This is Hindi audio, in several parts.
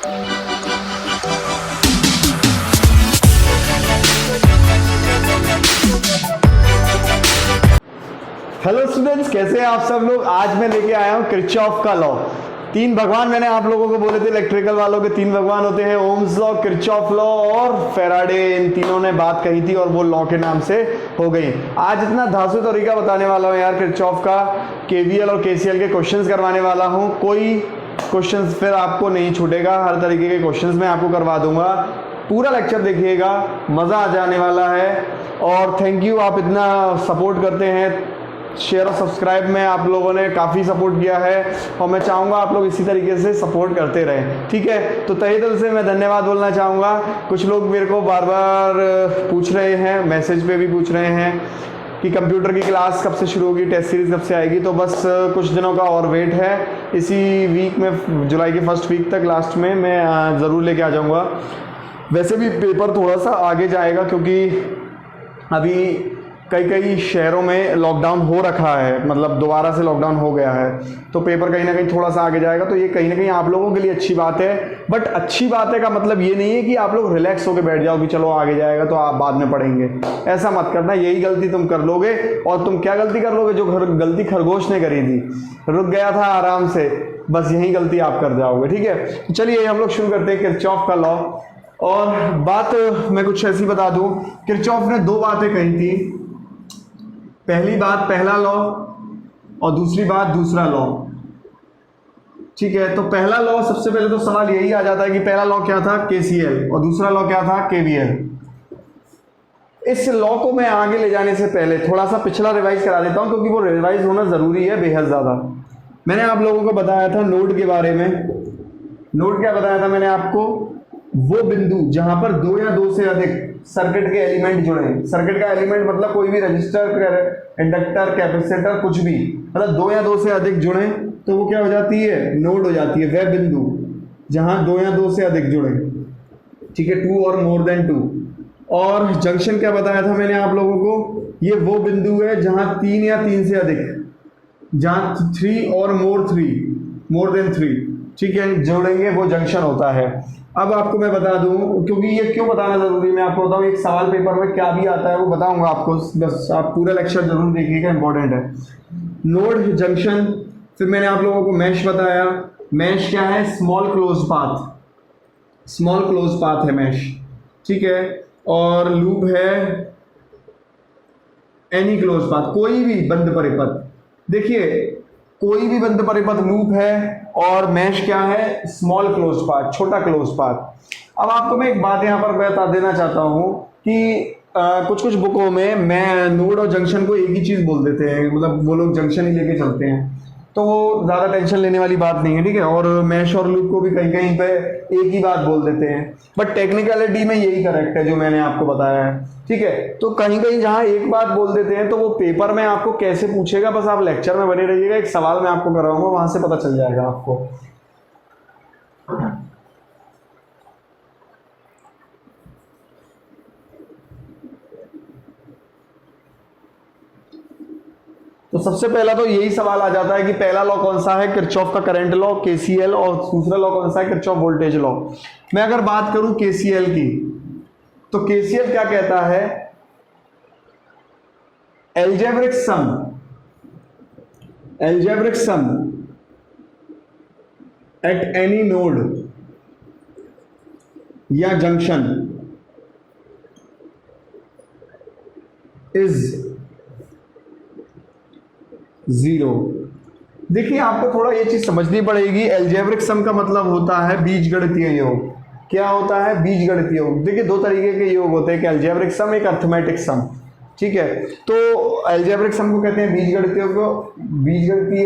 हेलो स्टूडेंट्स, कैसे हैं आप सब लोग। आज मैं लेके आया हूँ किरचॉफ का लॉ। तीन भगवान मैंने आप लोगों को बोले थे, इलेक्ट्रिकल वालों के तीन भगवान होते हैं, ओम्स लॉ, किरचॉफ लॉ और फैराडे। इन तीनों ने बात कही थी और वो लॉ के नाम से हो गई। आज इतना धांसू तरीका बताने वाला हूँ यार किरचॉफ का, केवीएल और केसीएल के क्वेश्चंस करवाने वाला हूँ। कोई क्वेश्चंस फिर आपको नहीं छूटेगा, हर तरीके के क्वेश्चंस मैं आपको करवा दूंगा। पूरा लेक्चर देखिएगा, मज़ा आ जाने वाला है। और थैंक यू, आप इतना सपोर्ट करते हैं। शेयर और सब्सक्राइब में आप लोगों ने काफ़ी सपोर्ट किया है और मैं चाहूँगा आप लोग इसी तरीके से सपोर्ट करते रहें, ठीक है। तो तहे दिल से मैं धन्यवाद बोलना चाहूँगा। कुछ लोग मेरे को बार बार पूछ रहे हैं, मैसेज पे भी पूछ रहे हैं कि कंप्यूटर की क्लास कब से शुरू होगी, टेस्ट सीरीज कब से आएगी। तो बस कुछ दिनों का और वेट है। इसी वीक में, जुलाई के फर्स्ट वीक तक लास्ट में मैं ज़रूर लेके आ जाऊँगा। वैसे भी पेपर थोड़ा सा आगे जाएगा क्योंकि अभी कई शहरों में लॉकडाउन हो रखा है, मतलब दोबारा से लॉकडाउन हो गया है, तो पेपर कहीं ना कहीं थोड़ा सा आगे जाएगा। तो ये कहीं ना कहीं आप लोगों के लिए अच्छी बात है। बट अच्छी बात है का मतलब ये नहीं है कि आप लोग रिलैक्स होकर बैठ जाओ कि चलो आगे जाएगा तो आप बाद में पढ़ेंगे। ऐसा मत करना, यही गलती तुम कर लोगे। और तुम क्या गलती कर लोगे, जो गलती खरगोश ने करी थी, रुक गया था आराम से, बस यही गलती आप कर जाओगे, ठीक है। चलिए हम लोग शुरू करते हैं किरचॉफ का लॉ। और बात मैं कुछ ऐसी बता दूं, किरचॉफ ने दो बातें कही थी। पहली बात पहला लॉ और दूसरी बात दूसरा लॉ, ठीक है। तो पहला लॉ, सबसे पहले तो सवाल यही आ जाता है कि पहला लॉ क्या था, केसीएल, और दूसरा लॉ क्या था, केवीएल। इस लॉ को मैं आगे ले जाने से पहले थोड़ा सा पिछला रिवाइज करा देता हूं, क्योंकि वो रिवाइज होना जरूरी है बेहद ज्यादा। मैंने आप लोगों को बताया था नोड के बारे में। नोड क्या बताया था मैंने आपको, वो बिंदु जहां पर दो या दो से अधिक सर्किट के एलिमेंट जुड़े। सर्किट का एलिमेंट मतलब कोई भी रजिस्टर, इंडक्टर, कैपेसिटर, कुछ भी, मतलब दो या दो से अधिक जुड़े तो वो क्या हो जाती है, नोड हो जाती है। वह बिंदु जहां दो या दो से अधिक जुड़े, ठीक है, टू और मोर देन टू। और जंक्शन क्या बताया था मैंने आप लोगों को, ये वो बिंदु है जहां तीन या तीन से अधिक, जहां थ्री और मोर देन थ्री, ठीक है, जोड़ेंगे, वो जंक्शन होता है। अब आपको मैं बता दूं, क्योंकि ये क्यों बताना जरूरी है, मैं आपको बताऊं। एक सवाल पेपर में क्या भी आता है वो बताऊंगा आपको, बस आप पूरा लेक्चर जरूर देखिएगा, इंपॉर्टेंट है। नोड, जंक्शन, फिर मैंने आप लोगों को मैश बताया। मैश क्या है, स्मॉल क्लोज पाथ है मैश, ठीक है। और लूप है एनी क्लोज पाथ, कोई भी बंद परिपथ। देखिए, कोई भी बंद परिपथ लूप है, और मैश क्या है, स्मॉल क्लोज पाथ, छोटा क्लोज पाथ। अब आपको मैं एक बात यहाँ पर बता देना चाहता हूँ कि कुछ बुकों में मैं नोड और जंक्शन को एक ही चीज बोल देते हैं, मतलब वो लोग जंक्शन ही लेके चलते हैं, तो वो ज्यादा टेंशन लेने वाली बात नहीं है, ठीक है। और मैश और लूप को भी कहीं कहीं पे एक ही बात बोल देते हैं, बट टेक्निकलिटी में यही करेक्ट है जो मैंने आपको बताया है, ठीक है। तो कहीं कहीं जहां एक बात बोल देते हैं तो वो पेपर में आपको कैसे पूछेगा, बस आप लेक्चर में बने रहिएगा। एक सवाल मैं आपको कराऊंगा, वहां से पता चल जाएगा आपको। तो सबसे पहला तो यही सवाल आ जाता है कि पहला लॉ कौन सा है, किरचॉफ का करंट लॉ, केसीएल, और दूसरा लॉ कौन सा है, किरचॉफ वोल्टेज लॉ। मैं अगर बात करूं केसीएल की, तो केसीएल क्या कहता है, algebraic sum at any node या जंक्शन इज 0। देखिए, आपको थोड़ा ये चीज समझनी पड़ेगी। एल्जेब्रिक सम का मतलब होता है बीजगणितीय योग। क्या होता है, बीजगणितीय योग। देखिए, दो तरीके के योग होते हैं, एक एल्जेब्रिक सम, एक अर्थमेटिक सम, ठीक है। तो एल्जेब्रिक सम को कहते हैं बीजगणितीय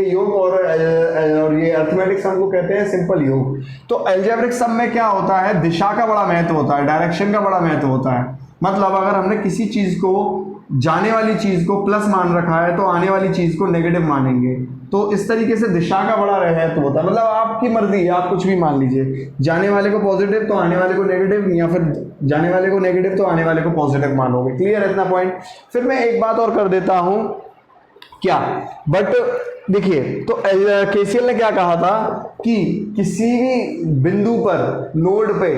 योग, और ये अर्थमेटिक सम को कहते हैं सिंपल योग। तो एल्जेब्रिक सम में क्या होता है, दिशा का बड़ा महत्व होता है, डायरेक्शन का बड़ा महत्व होता है। मतलब अगर हमने किसी चीज को, जाने वाली चीज को प्लस मान रखा है तो आने वाली चीज को नेगेटिव मानेंगे। तो इस तरीके से दिशा का बड़ा रहस्य होता है। मतलब आपकी मर्जी, आप कुछ भी मान लीजिए, जाने वाले को पॉजिटिव तो आने वाले को नेगेटिव, या फिर जाने वाले को नेगेटिव तो आने वाले को पॉजिटिव मानोगे। क्लियर है इतना पॉइंट। फिर मैं एक बात और कर देता हूं, क्या, बट देखिए तो केसीएल ने क्या कहा था कि किसी भी बिंदु पर, नोड पे,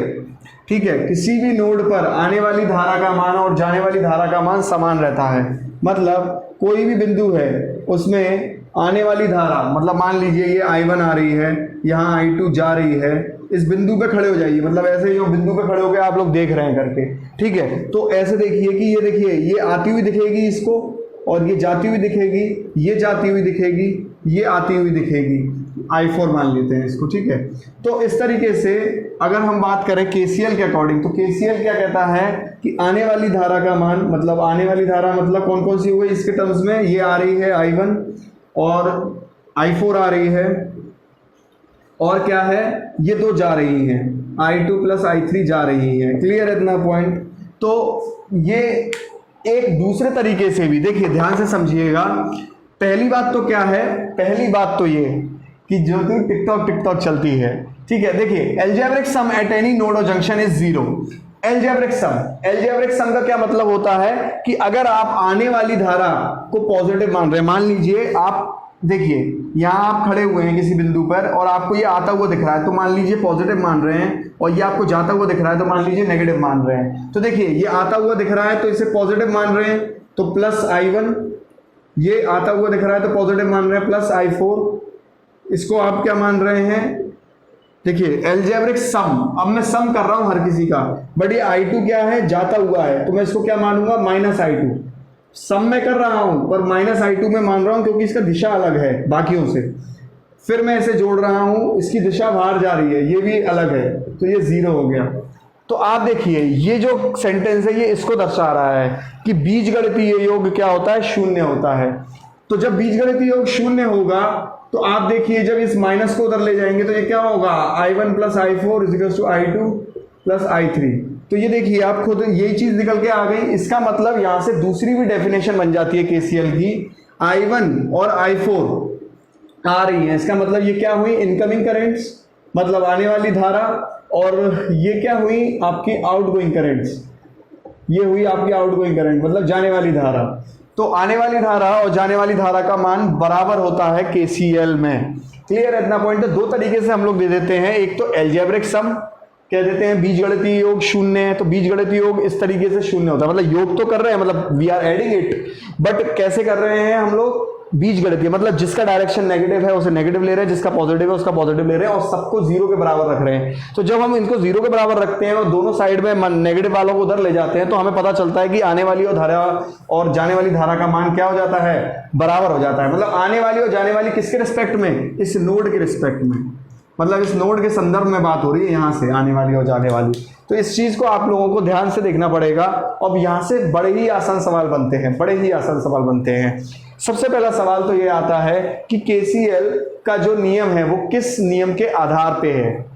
ठीक है, किसी भी नोड पर आने वाली धारा का मान और जाने वाली धारा का मान समान रहता है। मतलब कोई भी बिंदु है उसमें आने वाली धारा, मतलब मान लीजिए ये I1 आ रही है, यहाँ I2 जा रही है, इस बिंदु पे खड़े हो जाइए, मतलब ऐसे जो बिंदु पे खड़े हो गए आप लोग देख रहे हैं करके, ठीक है। तो ऐसे देखिए कि ये देखिए ये आती हुई दिखेगी इसको, और ये जाती हुई दिखेगी, ये जाती हुई दिखेगी, ये आती हुई दिखेगी, I4 मान लेते हैं इसको, ठीक है। तो इस तरीके से अगर हम बात करें केसीएल के अकॉर्डिंग, तो केसीएल क्या कहता है कि आने वाली धारा का मान, मतलब आने वाली धारा मतलब कौन कौन सी हुई इसके टर्म्स में, ये आ रही है I1 और I4 आ रही है, और क्या है, ये दो जा रही हैं, I2 प्लस I3 जा रही है। क्लियर है इतना पॉइंट? तो ये एक दूसरे तरीके से भी देखिए, ध्यान से समझिएगा। पहली बात तो क्या है, पहली बात तो ये कि जो टिकटॉक चलती है, ठीक है। देखिए algebraic sum at any node और junction is zero. Algebraic sum का क्या मतलब होता है कि अगर आप आने वाली धारा को पॉजिटिव मान रहे हैं, मान लीजिए आप देखिए यहाँ आप खड़े हुए हैं किसी बिंदु पर और आपको ये आता हुआ दिख रहा है, तो मान लीजिए पॉजिटिव मान रहे हैं, और ये आपको जाता हुआ दिख रहा है तो मान लीजिए नेगेटिव मान रहे हैं। तो देखिए ये आता हुआ दिख रहा है तो इसे पॉजिटिव मान रहे हैं तो प्लस I1, ये आता हुआ दिख रहा है तो पॉजिटिव मान रहे हैं प्लस I4, इसको आप क्या मान रहे हैं, देखिए एल्जेब्रिक सम, अब मैं सम कर रहा हूं हर किसी का, बट ये I2 क्या है, जाता हुआ है, तो मैं इसको क्या मानूंगा, माइनस I2। सम में कर रहा हूं पर माइनस I2 में मान रहा हूं क्योंकि इसका दिशा अलग है बाकियों से। फिर मैं इसे जोड़ रहा हूं, इसकी दिशा बाहर जा रही है, ये भी अलग है, तो ये जीरो हो गया। तो आप देखिए ये जो सेंटेंस है ये इसको दर्शा रहा है कि बीजगणितीय योग क्या होता है, शून्य होता है। तो जब बीजगणितीय योग शून्य होगा तो आप देखिए जब इस माइनस को उधर ले जाएंगे तो ये क्या होगा, I1 plus I4 is equal to I2 plus I3। तो ये देखिए आप खुद यही चीज निकल के आ गई। इसका मतलब यहां से दूसरी भी डेफिनेशन बन जाती है केसीएल की, I1 और I4 आ रही है, इसका मतलब ये क्या हुई, इनकमिंग करंट्स, मतलब आने वाली धारा, और ये क्या हुई आपकी आउटगोइंग करंट्स, ये हुई आपकी आउटगोइंग करंट, मतलब जाने वाली धारा। तो आने वाली धारा और जाने वाली धारा का मान बराबर होता है केसीएल में। क्लियर है इतना पॉइंट? दो तरीके से हम लोग दे देते हैं, एक तो एल्जेब्रिक सम कह देते हैं, बीजगणितीय योग शून्य है, तो बीजगणितीय योग इस तरीके से शून्य होता है, मतलब योग तो कर रहे हैं, मतलब we are adding it, but कैसे कर रहे हैं हम लोग, बीजगणितीय, मतलब जिसका डायरेक्शन नेगेटिव है उसे नेगेटिव ले रहे हैं, जिसका पॉजिटिव है उसका पॉजिटिव ले रहे हैं, और सबको जीरो के बराबर रख रहे हैं। तो जब हम इनको जीरो के बराबर रखते हैं और दोनों साइड में नेगेटिव वालों को उधर ले जाते हैं तो हमें पता चलता है कि आने वाली और धारा और जाने वाली धारा का मान क्या हो जाता है, बराबर हो जाता है। मतलब आने वाली और जाने वाली किसके रिस्पेक्ट में, इस नोड के रिस्पेक्ट में, मतलब इस नोड के संदर्भ में बात हो रही है यहाँ से, आने वाली और जाने वाली। तो इस चीज को आप लोगों को ध्यान से देखना पड़ेगा। अब यहाँ से बड़े ही आसान सवाल बनते हैं, बड़े ही आसान सवाल बनते हैं। सबसे पहला सवाल तो ये आता है कि केसीएल का जो नियम है वो किस नियम के आधार पे है।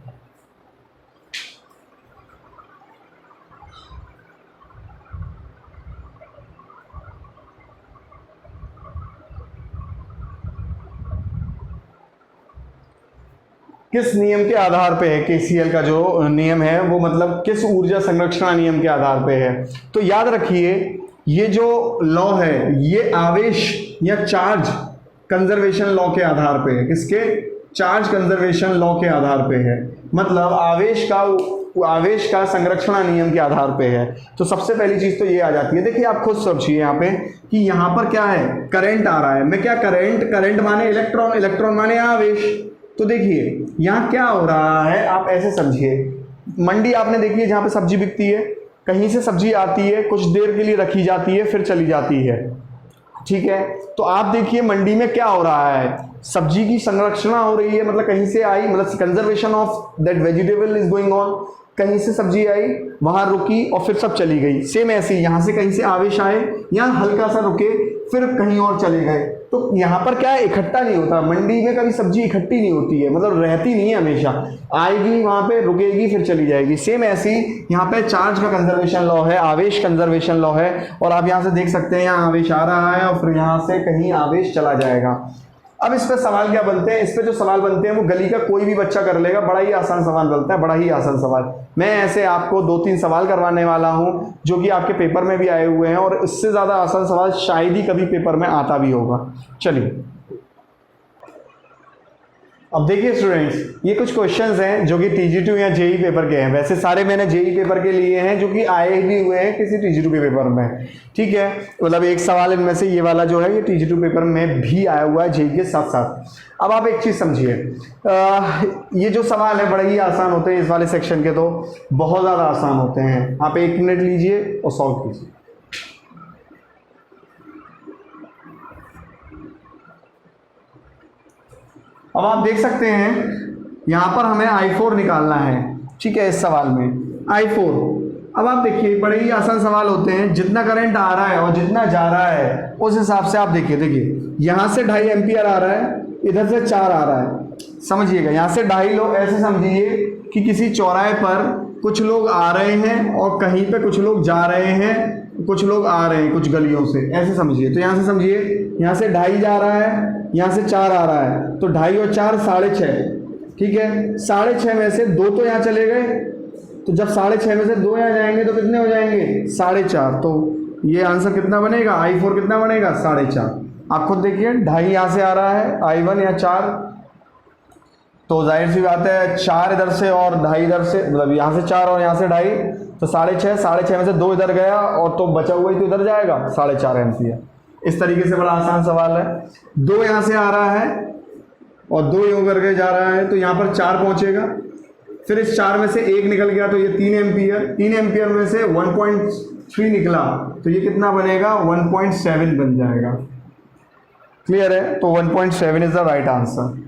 किस नियम के आधार पे है केसीएल का जो नियम है वो, मतलब किस ऊर्जा संरक्षण नियम के आधार पे है। तो याद रखिए ये जो लॉ है ये आवेश या चार्ज कंजर्वेशन लॉ के आधार पे है। किसके, चार्ज कंजर्वेशन लॉ के आधार पे है, मतलब आवेश का संरक्षण नियम के आधार पे है। तो सबसे पहली चीज तो ये आ जाती है। देखिए आप खुद सोचिए यहाँ पे कि यहाँ पर क्या है, करंट आ रहा है, मैं क्या, करंट माने इलेक्ट्रॉन, इलेक्ट्रॉन माने आवेश। तो देखिए यहाँ क्या हो रहा है, आप ऐसे समझिए, मंडी आपने देखी है जहाँ पे सब्जी बिकती है, कहीं से सब्जी आती है, कुछ देर के लिए रखी जाती है, फिर चली जाती है, ठीक है। तो आप देखिए मंडी में क्या हो रहा है, सब्जी की संरक्षण हो रही है, मतलब कहीं से आई, मतलब conservation of that vegetable is going on. कहीं से सब्जी आई, वहां रुकी और फिर सब चली गई। सेम ऐसे ही यहाँ से कहीं से आवेश आए, यहाँ हल्का सा रुके, फिर कहीं और चले गए। तो यहाँ पर क्या है, इकट्ठा नहीं होता, मंडी में कभी सब्जी इकट्ठी नहीं होती है, मतलब रहती नहीं है, हमेशा आएगी वहां पे, रुकेगी, फिर चली जाएगी। सेम ऐसी यहाँ पे चार्ज का कंजर्वेशन लॉ है, आवेश कंजर्वेशन लॉ है। और आप यहाँ से देख सकते हैं यहाँ आवेश आ रहा है और फिर यहाँ से कहीं आवेश चला जाएगा। अब इस पे सवाल क्या बनते हैं, इस पे जो सवाल बनते हैं वो गली का कोई भी बच्चा कर लेगा, बड़ा ही आसान सवाल बनता है, बड़ा ही आसान सवाल। मैं ऐसे आपको 2-3 सवाल करवाने वाला हूं जो कि आपके पेपर में भी आए हुए हैं, और इससे ज्यादा आसान सवाल शायद ही कभी पेपर में आता भी होगा। चलिए अब देखिए स्टूडेंट्स, ये कुछ क्वेश्चंस हैं जो कि TG2 या जेई पेपर के हैं। वैसे सारे मैंने जेई पेपर के लिए हैं जो कि आए भी हुए हैं किसी TG2 के पेपर में, ठीक है। मतलब एक सवाल इनमें से ये वाला जो है ये TG2 पेपर में भी आया हुआ है जेई के साथ साथ। अब आप एक चीज़ समझिए, ये जो सवाल है बड़े ही आसान होते हैं इस वाले सेक्शन के, तो बहुत ज़्यादा आसान होते हैं। आप 1 मिनट लीजिए और सॉल्व कीजिए। अब आप देख सकते हैं यहाँ पर हमें I4 निकालना है, ठीक है। इस सवाल में I4, अब आप देखिए बड़े ही आसान सवाल होते हैं। जितना करंट आ रहा है और जितना जा रहा है उस हिसाब से आप देखिए यहाँ से 2.5 एम्पियर आ रहा है, इधर से 4 आ रहा है। समझिएगा, यहाँ से 2.5 लो, ऐसे समझिए कि किसी चौराहे पर कुछ लोग आ रहे हैं और कहीं पे कुछ लोग जा रहे हैं, कुछ लोग आ रहे हैं कुछ गलियों से, ऐसे समझिए। तो यहाँ से समझिए, यहाँ से 2.5 जा रहा है, यहाँ से 4 आ रहा है, तो 2.5 और 4 6.5, ठीक है। 6.5 में से 2 तो यहाँ चले गए, तो जब 6.5 में से 2 यहाँ जाएंगे तो कितने हो जाएंगे 4.5। तो ये आंसर कितना बनेगा, I4 कितना बनेगा 4.5। आप खुद देखिए 2.5 यहाँ से आ रहा है, I1 या 4, तो जाहिर सी बात है 4 इधर से और 2.5 इधर से, मतलब यहाँ से 4 और यहाँ से 2.5, तो 6.5 में से 2 इधर गया और तो बचा हुआ ही तो इधर जाएगा 4.5 एम्पियर। इस तरीके से बड़ा आसान सवाल है। 2 यहाँ से आ रहा है और 2 यूँ करके जा रहा है, तो यहाँ पर 4 पहुँचेगा। फिर इस 4 में से 1 निकल गया तो ये 3 एम्पियर, 3 एम्पियर में से 1.3 निकला तो ये कितना बनेगा 1.7 बन जाएगा। क्लियर है, तो 1.7 इज द राइट आंसर।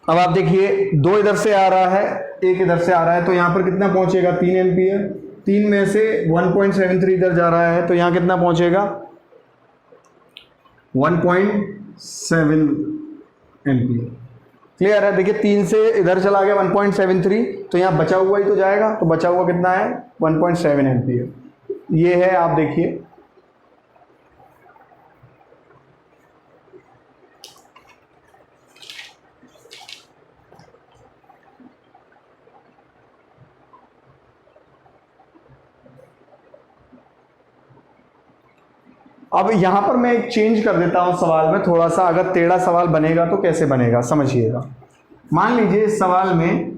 अब आप देखिए 2 इधर से आ रहा है, 1 इधर से आ रहा है, तो यहाँ पर कितना पहुँचेगा 3 एम्पियर, 3 में से 1.73 इधर जा रहा है, तो यहाँ कितना पहुँचेगा 1.7 एम्पियर। क्लियर है, देखिए 3 से इधर चला गया 1.73, तो यहाँ बचा हुआ ही तो जाएगा, तो बचा हुआ कितना है 1.7 एम्पियर। ये है, आप देखिए अब यहाँ पर मैं एक चेंज कर देता हूँ सवाल में थोड़ा सा, अगर टेढ़ा सवाल बनेगा तो कैसे बनेगा समझिएगा। मान लीजिए इस सवाल में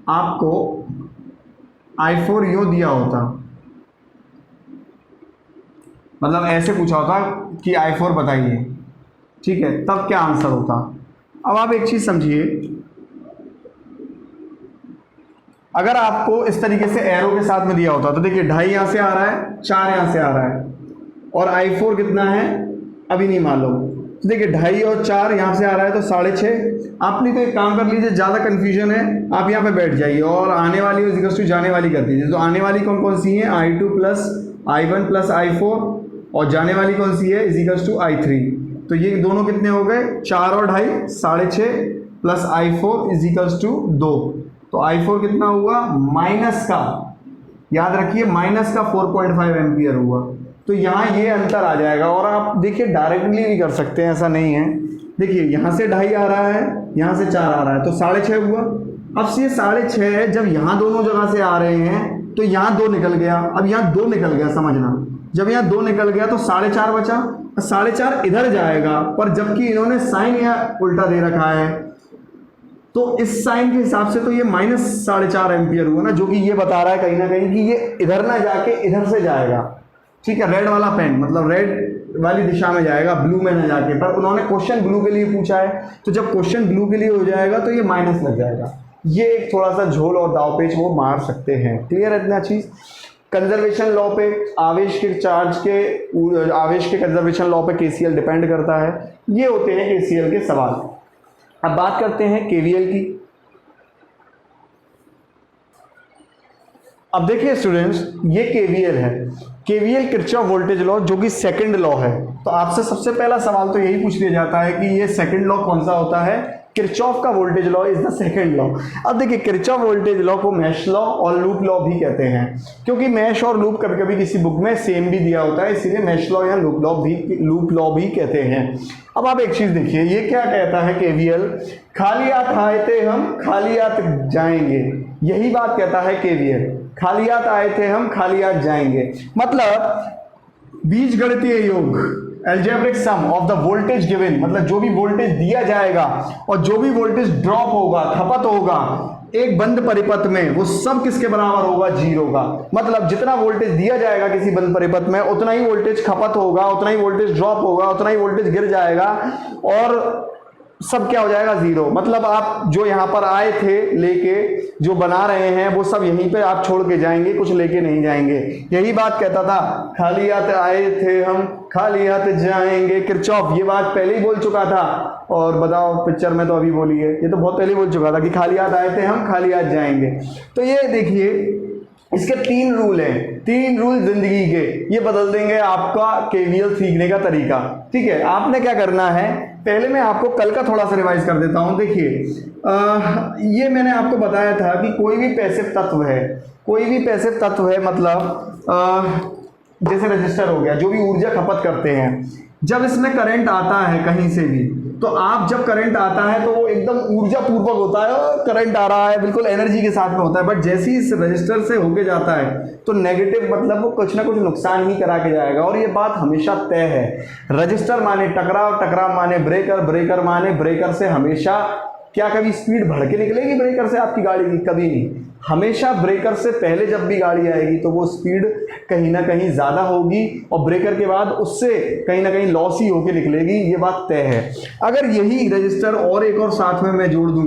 आपको I4 यूँ दिया होता, मतलब ऐसे पूछा होता कि I4 बताइए, ठीक है, तब क्या आंसर होता। अब आप एक चीज़ समझिए, अगर आपको इस तरीके से एरो के साथ में दिया होता तो देखिए 2.5 यहाँ से आ रहा है, 4 यहाँ से आ रहा है और I4 कितना है अभी नहीं मालूम। तो देखिए 2.5 और 4 यहाँ से आ रहा है तो 6.5। आप नहीं तो एक काम कर लीजिए, ज़्यादा कन्फ्यूजन है आप यहाँ पे बैठ जाइए और आने वाली इज इक्वल्स टू जाने वाली कर दीजिए। तो आने वाली कौन कौन सी है I2 plus I1 plus I4 और जाने वाली कौन सी है इज इक्वल्स टू I3। तो ये दोनों कितने हो गए 4 और 2.5 6.5 plus I4 is equals to 2। तो I4 कितना हुआ माइनस का, याद रखिए माइनस का 4.5 एम्पियर हुआ। तो यहाँ ये अंतर आ जाएगा और आप देखिए डायरेक्टली भी कर सकते हैं, ऐसा नहीं है। देखिए यहाँ से 2.5 आ रहा है, यहाँ से 4 आ रहा है तो 6.5 हुआ। अब से 6.5 जब यहाँ दोनों जगह से आ रहे हैं तो यहाँ 2 निकल गया, अब यहाँ 2 निकल गया, समझना जब यहाँ 2 निकल गया तो 4.5 बचा, 4.5 इधर जाएगा, पर जबकि इन्होंने साइन यहाँ उल्टा दे रखा है तो इस साइन के हिसाब से तो ये माइनस 4.5 एम्पियर हुआ ना, जो कि ये बता रहा है कहीं ना कहीं कि ये इधर ना जाके इधर से जाएगा, ठीक है। रेड वाला पेन मतलब रेड वाली दिशा में जाएगा, ब्लू में ना जाके, पर उन्होंने क्वेश्चन ब्लू के लिए पूछा है तो जब क्वेश्चन ब्लू के लिए हो जाएगा तो ये माइनस लग जाएगा। ये एक थोड़ा सा झोल और दाव पेच वो मार सकते हैं। क्लियर है इतना चीज़। कंजर्वेशन लॉ पे आवेश के कंजर्वेशन लॉ पे KCL डिपेंड करता है। ये होते हैं KCL के सवाल। अब बात करते हैं KVL की। अब देखिए स्टूडेंट्स, ये KVL है, KVL किरचॉफ वोल्टेज लॉ, जो कि सेकंड लॉ है। तो आपसे सबसे पहला सवाल तो यही पूछ लिया जाता है कि ये सेकंड लॉ कौन सा होता है। किरचॉफ का voltage law is the second law. अब देखिए किरचॉफ वोल्टेज लॉ को मैश लॉ और लूप लॉ भी कहते हैं, क्योंकि मैश और लूप कभी कभी किसी बुक में सेम भी दिया होता है, इसीलिए मैश लॉ या लूप लॉ भी कहते हैं। अब आप एक चीज देखिए, ये क्या कहता है KVL, खाली हाथ आए थे हम खाली हाथ जाएंगे, यही बात कहता है KVL। खाली हाथ आए थे हम खाली हाथ जाएंगे, मतलब बीजगणितीय योग algebraic sum of the voltage given, मतलब जो भी वोल्टेज दिया जाएगा और जो भी वोल्टेज ड्रॉप होगा, खपत होगा एक बंद परिपथ में, वो सब किसके बराबर होगा? 0 का। मतलब जितना वोल्टेज दिया जाएगा किसी बंद परिपथ में उतना ही वोल्टेज खपत होगा, उतना ही वोल्टेज ड्रॉप होगा, उतना ही वोल्टेज गिर जाएगा और सब क्या हो जाएगा? 0। मतलब आप जो यहाँ पर आए थे लेके, जो बना रहे हैं वो सब यहीं पे आप छोड़ के जाएंगे, कुछ लेके नहीं जाएंगे। यही बात कहता था, खाली हाथ आए थे हम खाली हाथ जाएंगे, किरचॉफ ये बात पहले ही बोल चुका था। और बताओ पिक्चर में तो अभी बोली है, ये तो बहुत पहले बोल चुका था कि खाली हाथ आए थे हम खाली हाथ जाएंगे। तो ये देखिए इसके 3 रूल हैं, 3 रूल जिंदगी के, ये बदल देंगे आपका केवीएल सीखने का तरीका। ठीक है, आपने क्या करना है, पहले मैं आपको कल का थोड़ा सा रिवाइज कर देता हूं। देखिए ये मैंने आपको बताया था कि कोई भी पैसिव तत्व है, कोई भी पैसिव तत्व है, मतलब जैसे रजिस्टर हो गया, जो भी ऊर्जा खपत करते हैं, जब इसमें करंट आता है कहीं से भी, तो आप जब करंट आता है तो वो एकदम ऊर्जा पूर्वक होता है, करंट आ रहा है बिल्कुल एनर्जी के साथ में होता है। बट जैसे ही इस रजिस्टर से होके जाता है तो नेगेटिव, मतलब वो कुछ ना कुछ नुकसान ही करा के जाएगा। और ये बात हमेशा तय है, रजिस्टर माने टकराव, टकराव माने ब्रेकर, ब्रेकर माने ब्रेकर से हमेशा क्या कभी स्पीड बढ़ के निकलेगी ब्रेकर से आपकी गाड़ी की? कभी नहीं। हमेशा ब्रेकर से पहले जब भी गाड़ी आएगी तो वो स्पीड कहीं ना कहीं ज़्यादा होगी और ब्रेकर के बाद उससे कहीं ना कहीं लॉस ही होके निकलेगी, ये बात तय है। अगर यही रजिस्टर और एक और साथ में मैं जोड़ दूं,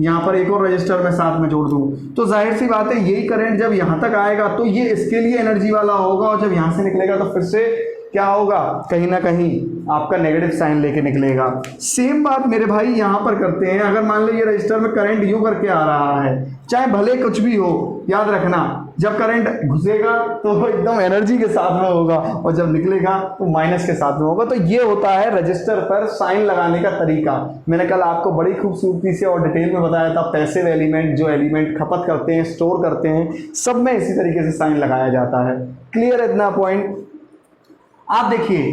यहाँ पर एक और रजिस्टर में साथ में जोड़ दूं, तो जाहिर सी बात है यही करंट जब यहाँ तक आएगा तो ये इसके लिए एनर्जी वाला होगा, और जब यहाँ से निकलेगा तो फिर से क्या होगा? कहीं ना कहीं आपका नेगेटिव साइन लेके निकलेगा। सेम बात मेरे भाई यहाँ पर करते हैं। अगर मान लो ये रजिस्टर में करंट यूं करके आ रहा है, चाहे भले कुछ भी हो, याद रखना जब करंट घुसेगा तो वो एकदम एनर्जी के साथ में होगा और जब निकलेगा तो माइनस के साथ में होगा। तो ये होता है रजिस्टर पर साइन लगाने का तरीका। मैंने कल आपको बड़ी खूबसूरती से और डिटेल में बताया था, पैसिव एलिमेंट, जो एलिमेंट खपत करते हैं, स्टोर करते हैं, सब में इसी तरीके से साइन लगाया जाता है। क्लियर है इतना पॉइंट? आप देखिए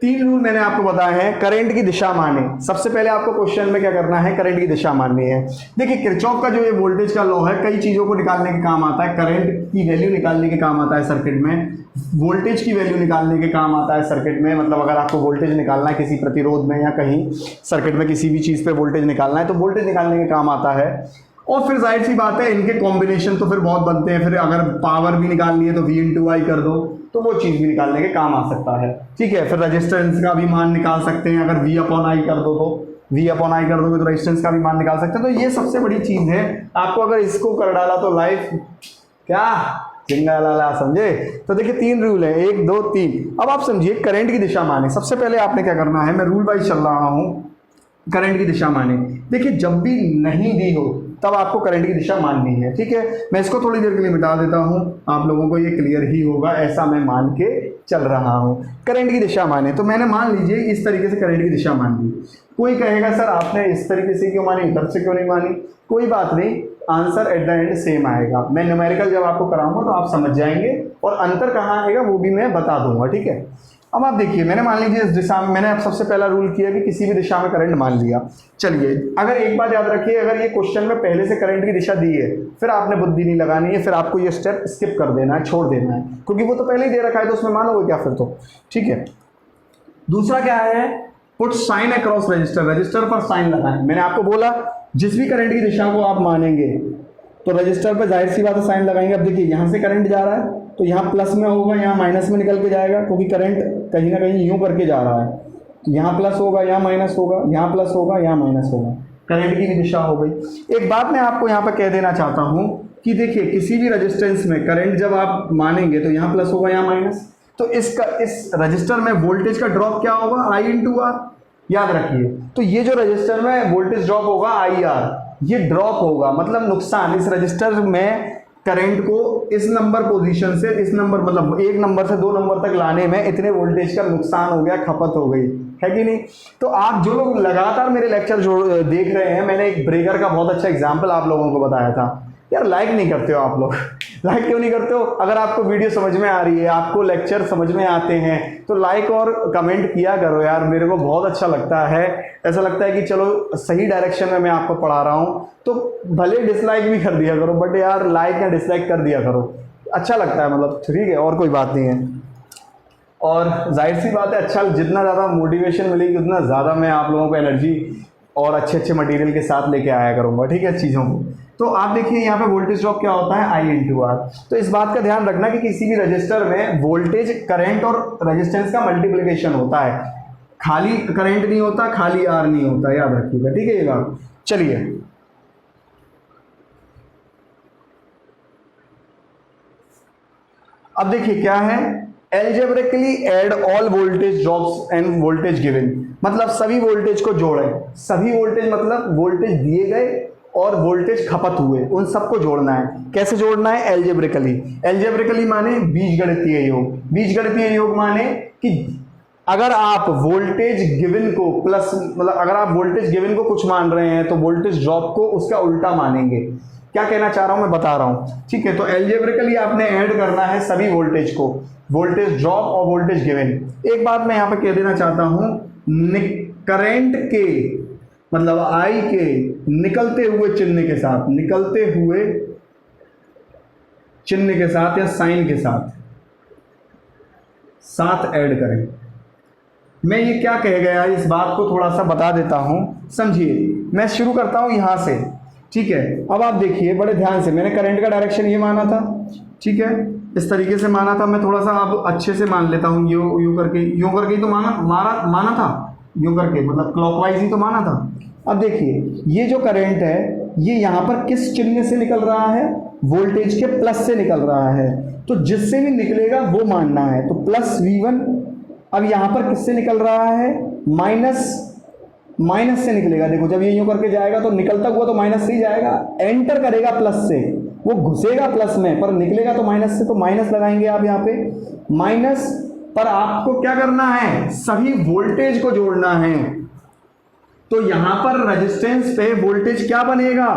3 रूल मैंने आपको बताया है। करंट की दिशा माने, सबसे पहले आपको क्वेश्चन में क्या करना है? करंट की दिशा माननी है। देखिए किरचॉफ का जो ये वोल्टेज का लॉ है कई चीज़ों को निकालने के काम आता है। करंट की वैल्यू निकालने के काम आता है सर्किट में, वोल्टेज की वैल्यू निकालने के काम आता है सर्किट में। मतलब अगर आपको वोल्टेज निकालना है किसी प्रतिरोध में या कहीं सर्किट में किसी भी चीज़ पे वोल्टेज निकालना है तो वोल्टेज निकालने के काम आता है। और फिर जाहिर सी बात है इनके कॉम्बिनेशन तो फिर बहुत बनते हैं। फिर अगर पावर भी निकालनी है तो V × I कर दो तो वो चीज़ भी निकालने के काम आ सकता है। ठीक है, फिर रेजिस्टेंस का भी मान निकाल सकते हैं। अगर V/I कर दो तो V/I कर दोगे तो रेजिस्टेंस का भी मान निकाल सकते हैं। तो ये सबसे बड़ी चीज़ है। आपको अगर इसको कर डाला तो लाइफ क्या जिंगा लाला, समझे? तो देखिए 3 रूल है, 1 2 3। अब आप समझिए करंट की दिशा माने, सबसे पहले आपने क्या करना है, मैं रूल वाइज चल रहा हूँ। करंट की दिशा माने, देखिए जब भी नहीं दी हो तब आपको करंट की दिशा माननी है। ठीक है, मैं इसको थोड़ी देर के लिए मिटा देता हूं, आप लोगों को ये क्लियर ही होगा, ऐसा मैं मान के चल रहा हूं। करंट की दिशा माने, तो मैंने मान लीजिए इस तरीके से करंट की दिशा मान ली। कोई कहेगा सर आपने इस तरीके से क्यों मानी, इधर से क्यों नहीं मानी? कोई बात नहीं, answer at the end same आएगा। मैं न्यूमेरिकल जब आपको कराऊंगा तो आप समझ जाएंगे और अंतर कहाँ आएगा वो भी मैं बता दूंगा। ठीक है, अब आप देखिए मैंने मान लीजिए इस दिशा में, मैंने अब सबसे पहला रूल किया कि किसी भी दिशा में करंट मान लिया। चलिए अगर एक बात याद रखिए, अगर ये क्वेश्चन में पहले से करंट की दिशा दी है फिर आपने बुद्धि नहीं लगानी है, फिर आपको ये स्टेप स्किप कर देना है, छोड़ देना है, क्योंकि वो तो पहले ही दे रखा है तो उसमें मानोगे क्या फिर तो। ठीक है, दूसरा क्या है, put sign across resistor, resistor पर साइन लगाएं। मैंने आपको बोला जिस भी करंट की दिशा को आप मानेंगे तो रजिस्टर पर जाहिर सी बात है साइन लगाएंगे। अब देखिए यहाँ से करंट जा रहा है तो यहाँ प्लस में होगा, यहाँ माइनस में निकल के जाएगा, क्योंकि करंट कहीं ना कहीं यूं करके जा रहा है। तो यहाँ प्लस होगा, यहाँ माइनस होगा, यहाँ प्लस होगा, यहाँ माइनस होगा, करंट की भी दिशा हो गई। एक बात मैं आपको यहाँ पर कह देना चाहता हूँ कि देखिए किसी भी रजिस्टेंस में करंट जब आप मानेंगे तो यहाँ प्लस होगा, यहाँ माइनस, तो इस रजिस्टर में वोल्टेज का ड्रॉप क्या होगा, I × R, याद रखिए। तो ये जो रजिस्टर में वोल्टेज ड्रॉप होगा IR, ये ड्रॉप होगा, मतलब नुकसान। इस रजिस्टर में करंट को इस नंबर पोजीशन से इस नंबर, मतलब 1 नंबर से 2 नंबर तक लाने में इतने वोल्टेज का नुकसान हो गया, खपत हो गई, है कि नहीं? तो आप जो लोग लगातार मेरे लेक्चर जो देख रहे हैं, मैंने एक ब्रेकर का बहुत अच्छा एग्जांपल आप लोगों को बताया था। यार लाइक नहीं करते हो आप लोग, लाइक क्यों नहीं करते हो? अगर आपको वीडियो समझ में आ रही है, आपको लेक्चर समझ में आते हैं तो लाइक और कमेंट किया करो यार, मेरे को बहुत अच्छा लगता है। ऐसा लगता है कि चलो सही डायरेक्शन में मैं आपको पढ़ा रहा हूँ। तो भले डिसलाइक भी कर दिया करो, बट यार लाइक या डिसलाइक कर दिया करो, अच्छा लगता है, मतलब ठीक है, और कोई बात नहीं है। और जाहिर सी बात है, अच्छा जितना ज़्यादा मोटिवेशन मिलेगी उतना ज़्यादा मैं आप लोगों को एनर्जी और अच्छे अच्छे मटेरियल के साथ लेके आया करूँगा, ठीक है, चीज़ों को। तो आप देखिए यहाँ पे वोल्टेज ड्रॉप क्या होता है, I इंटू आर। तो इस बात का ध्यान रखना कि किसी भी रजिस्टर में वोल्टेज करंट और रेजिस्टेंस का मल्टीप्लिकेशन होता है, खाली करंट नहीं होता, खाली आर नहीं होता, याद रखिएगा, ठीक है ये बात। चलिए अब देखिए क्या है, algebraically add all voltage drops end voltage given, मतलब सभी वोल्टेज को जोड़ें। सभी वोल्टेज मतलब वोल्टेज दिए गए और वोल्टेज खपत हुए, उन सबको जोड़ना है। कैसे जोड़ना है, एल्जेब्रिकली। एल्जेब्रिकली माने बीजगणितीय योग। बीजगणितीय योग माने कि अगर आप वोल्टेज गिवन को प्लस, मतलब अगर आप वोल्टेज गिवन को कुछ मान रहे हैं तो वोल्टेज ड्रॉप को उसका उल्टा मानेंगे। क्या कहना चाह रहा हूं मैं बता रहा हूं, ठीक है। तो एल्जेब्रिकली आपने ऐड करना है सभी वोल्टेज को, वोल्टेज ड्रॉप और वोल्टेज गिवन। एक बात मैं यहां पे कह देना चाहता हूं, करंट के मतलब आई के निकलते हुए चिन्ह के साथ, निकलते हुए चिन्ह के साथ या साइन के साथ ऐड करें। मैं ये क्या कह गया इस बात को थोड़ा सा बता देता हूं, समझिए। मैं शुरू करता हूं यहां से, ठीक है। अब आप देखिए बड़े ध्यान से, मैंने करंट का डायरेक्शन ये माना था, ठीक है, इस तरीके से माना था। मैं थोड़ा सा अब अच्छे से मान लेता हूँ, यूं करके ही तो माना था, यूं करके मतलब क्लॉकवाइज ही तो माना था। अब देखिए ये जो करंट है ये यहाँ पर किस चिन्ह से निकल रहा है, वोल्टेज के प्लस से निकल रहा है, तो जिससे भी निकलेगा वो मानना है। तो प्लस V1, अब यहाँ पर किससे निकल रहा है, माइनस से निकलेगा। देखो जब ये यूं करके जाएगा तो निकलता हुआ तो माइनस से ही जाएगा, एंटर करेगा प्लस से, वो घुसेगा प्लस में पर निकलेगा तो माइनस से, तो माइनस लगाएंगे आप यहाँ पे माइनस। पर आपको क्या करना है, सभी वोल्टेज को जोड़ना है। तो यहां पर रेजिस्टेंस पे वोल्टेज क्या बनेगा,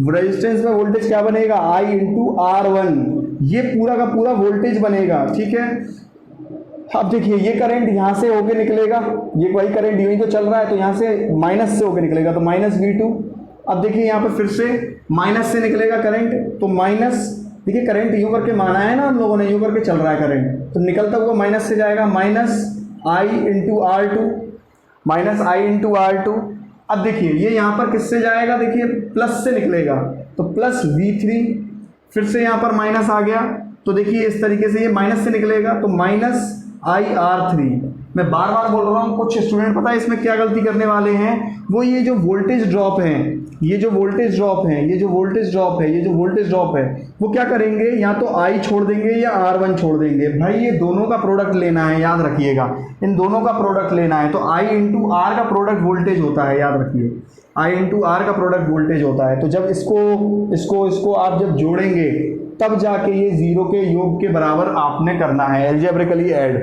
रेजिस्टेंस पे वोल्टेज क्या बनेगा, I इंटू R1, ये पूरा का पूरा वोल्टेज बनेगा, ठीक है। अब देखिए ये करंट यहां से होके निकलेगा, ये वही करंट यूं ही तो चल रहा है, तो यहां से माइनस से होके निकलेगा, तो माइनस V2। अब देखिए यहाँ पे फिर से माइनस से निकलेगा करंट, तो माइनस, देखिए करंट यूं करके माना है ना हम लोगों ने, यूं करके चल रहा है करंट, तो निकलता हुआ माइनस से जाएगा, minus I into R2, minus I into R2। अब देखिए ये यहाँ पर किससे जाएगा, देखिए प्लस से निकलेगा, तो प्लस V3, फिर से यहाँ पर माइनस आ गया, तो देखिए इस तरीके से ये माइनस से निकलेगा, तो माइनस IR3। मैं बार बार बोल रहा हूँ, कुछ स्टूडेंट पता है इसमें क्या गलती करने वाले हैं, वो ये जो वोल्टेज ड्रॉप है, ये जो वोल्टेज ड्रॉप है, वो क्या करेंगे, या तो I छोड़ देंगे या R1 छोड़ देंगे। भाई ये दोनों का प्रोडक्ट लेना है, याद रखिएगा, इन दोनों का प्रोडक्ट लेना है। तो I इंटू R का प्रोडक्ट वोल्टेज होता है, याद रखिए, I इंटू R का प्रोडक्ट वोल्टेज होता है। तो जब इसको आप जब जोड़ेंगे तब जाके ये जीरो के योग के बराबर आपने करना है, एल्जेब्रिकली ऐड।